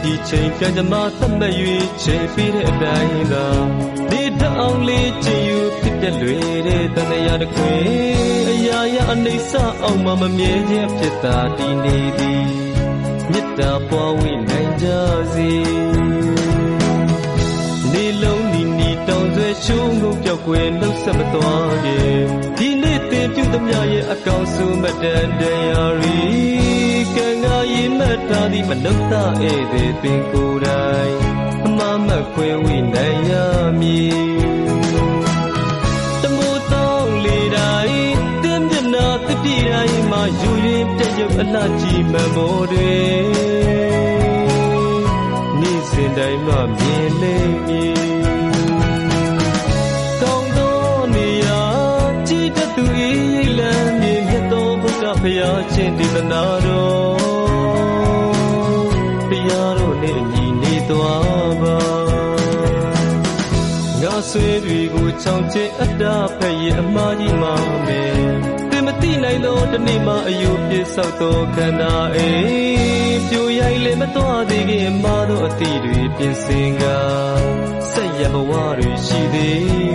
ဒီချိန်ကကြမှာသတ်မှတ်၍ချိန်ပေးတဲ့အတိုင်းသာဒီတောင်လေးချင်ယူဖြစ်ပြလွေတဲ့တန်ရာတစ်ခွေအရာရအနေဆအောင်မှမမြဲခြင်းဖြစ်တာဒီနေသည်မေတ္တာပွားဝိနိုင်ကြစေနေလုံးနီတောင်ဆွဲရှုံးကုန်ပြောက်ွယ်လှုပ်ဆက်မသွားရဲ့ဒီနေ့တင်ပြုသမျှရဲ့အကောင်စုမတန်တရားရီကံငါရင်မတ်ထားသည်မနှုတ်သားဧည့်သည်ပင်ကိုယ်တိုင်အမမတ်ခွဲဝိနိုင်ရမည်တမိုးတောင်းလေတိုင်းတင်းမျက်နာတတိတိုင်းမှာယူရင်ပြည့်ရုပ်အလှကြီးမမောတွေနေ့စဉ်တိုင်းမှမြင်လိမ့်မည်ဖယားချင်းဒီသနာတော်ဖယားတို့နဲ့ညီနေသွားပါငါဆွေတွေကိုချောင်းချအတ္တဖက်ရဲ့အမှားကြီးမှမယ်သင်မသိနိုင်တော့တနေ့မှအယုပြည့်ဆောက်တော်ခန္ဓာအေးပြိုရိုက်လည်းမသွားသေးခင်မှာတော့အသည့်တွေပြင်ဆင်ကဆက်ရဘဝတွေရှိသေး